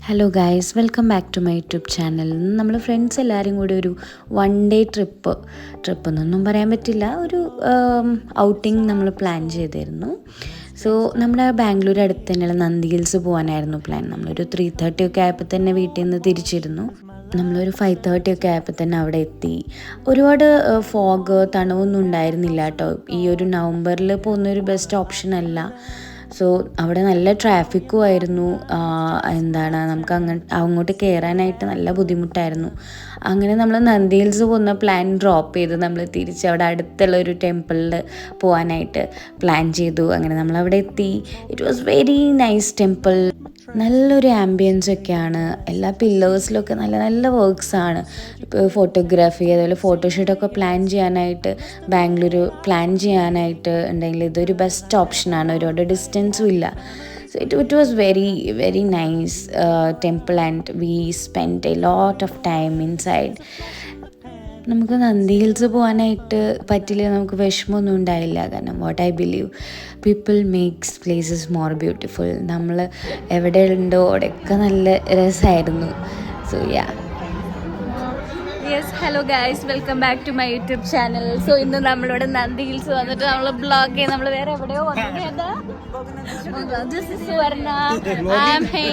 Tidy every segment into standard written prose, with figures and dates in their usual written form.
Hello guys, welcome back to my YouTube channel. നമ്മൾ friends എല്ലാവരും കൂടി ഒരു വൺ ഡേ ട്രിപ്പ് എന്നൊന്നും പറയാൻ പറ്റില്ല, ഒരു ഔട്ടിങ് നമ്മൾ പ്ലാൻ ചെയ്തിരുന്നു. സോ നമ്മുടെ ബാംഗ്ലൂർ അടുത്ത് തന്നെയുള്ള നന്ദി ഹിൽസ് പോകാനായിരുന്നു പ്ലാൻ. നമ്മളൊരു 3:30 ഒക്കെ ആയപ്പോൾ തന്നെ വീട്ടിൽ നിന്ന് തിരിച്ചിരുന്നു. നമ്മളൊരു 5:30 ഒക്കെ ആയപ്പോൾ തന്നെ അവിടെ എത്തി. ഒരുപാട് ഫോഗ് തണവൊന്നും ഉണ്ടായിരുന്നില്ല കേട്ടോ. ഈ ഒരു നവംബറിൽ പോകുന്നൊരു ബെസ്റ്റ് ഓപ്ഷൻ അല്ല. സോ അവിടെ നല്ല ട്രാഫിക്കും ആയിരുന്നു. നമുക്ക് അങ്ങോട്ട് കയറാനായിട്ട് നല്ല ബുദ്ധിമുട്ടായിരുന്നു. അങ്ങനെ നമ്മൾ നന്ദി ഹിൽസ് പോകുന്ന പ്ലാൻ ഡ്രോപ്പ് ചെയ്ത് നമ്മൾ തിരിച്ച് അവിടെ അടുത്തുള്ള ഒരു ടെമ്പിളിൽ പോകാനായിട്ട് പ്ലാൻ ചെയ്തു. അങ്ങനെ നമ്മളവിടെ എത്തി. It was very nice temple. നല്ലൊരു ആംബിയൻസ് ഒക്കെയാണ്. എല്ലാ പില്ലേഴ്സിലൊക്കെ നല്ല നല്ല വർക്ക്സാണ്. ഇപ്പോൾ ഫോട്ടോഗ്രാഫി അതുപോലെ ഫോട്ടോഷൂട്ടൊക്കെ പ്ലാൻ ചെയ്യാനായിട്ട് പ്ലാൻ ചെയ്യാനായിട്ട് ഉണ്ടെങ്കിൽ ഇതൊരു ബെസ്റ്റ് ഓപ്ഷനാണ്. ഒരുപാട് ഡിസ്റ്റൻസും ഇല്ല. So it was very very nice temple and we spent a lot of time inside. നമുക്ക് നന്ദി ഹിൽസ് പോകാനായിട്ട് പറ്റില്ല, നമുക്ക് വിഷമമൊന്നും ഉണ്ടായില്ല. കാരണം what I believe people makes places more beautiful. നമ്മൾ എവിടെ ഉണ്ടോ അവിടെയൊക്കെ നല്ല രസമായിരുന്നു. So yes, hello guys, welcome back to my YouTube channel. So ഇന്ന് നമ്മളിവിടെ നന്ദി ഹിൽസ് വന്നിട്ട് നമ്മൾ ബ്ലോഗ് ചെയ്ത് നമ്മൾ വേറെ എവിടെയോ വന്നത്. This is Suvarna. I'm Hey.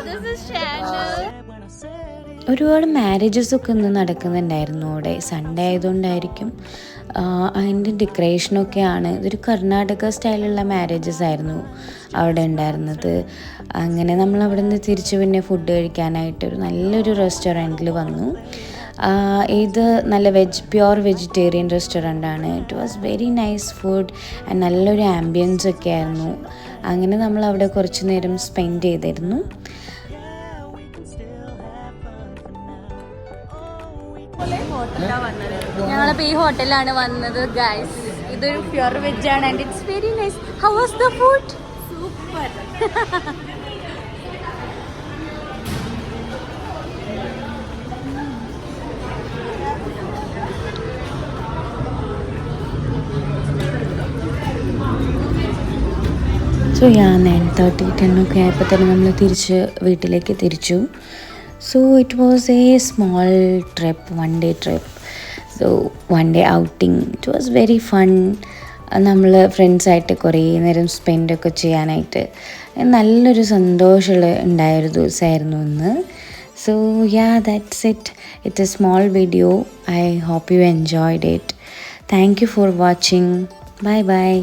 This is Channel. ഒരുപാട് മാരേജസൊക്കെ ഇന്ന് നടക്കുന്നുണ്ടായിരുന്നു അവിടെ. സൺഡേ ആയതുകൊണ്ടായിരിക്കും. അതിൻ്റെ ഡെക്കറേഷനൊക്കെയാണ്. ഇതൊരു കർണാടക സ്റ്റൈലുള്ള മാരേജസ് ആയിരുന്നു അവിടെ ഉണ്ടായിരുന്നത്. അങ്ങനെ നമ്മൾ അവിടെ നിന്ന് തിരിച്ച് പിന്നെ ഫുഡ് കഴിക്കാനായിട്ട് ഒരു നല്ലൊരു റെസ്റ്റോറൻറ്റിൽ വന്നു. ഇത് നല്ല പ്യുവർ വെജിറ്റേറിയൻ റെസ്റ്റോറൻ്റാണ്. It was very nice food and നല്ലൊരു ആംബിയൻസ് ഒക്കെ ആയിരുന്നു. അങ്ങനെ നമ്മൾ അവിടെ കുറച്ച് നേരം സ്പെൻഡ് ചെയ്തിരുന്നു. ഞങ്ങളിപ്പോൾ ഈ ഹോട്ടലിലാണ് വന്നത് ഗൈസ്. ഇതൊരു പ്യുവർ വെജ് ആണ് and it's very nice. How was the food? Super. So 9:30 10 ഒക്കെ ആയപ്പോൾ തന്നെ നമ്മൾ തിരിച്ച് വീട്ടിലേക്ക് തിരിച്ചു. So it was a small trip, one day trip. So one day outing. It was very fun. നമ്മൾ ഫ്രണ്ട്സായിട്ട് കുറേ നേരം സ്പെൻഡൊക്കെ ചെയ്യാനായിട്ട് നല്ലൊരു സന്തോഷമുള്ള ഉണ്ടായൊരു ദിവസമായിരുന്നു ഇന്ന്. So that's it. It's a small video. I hope you enjoyed it. Thank you for watching. Bye bye.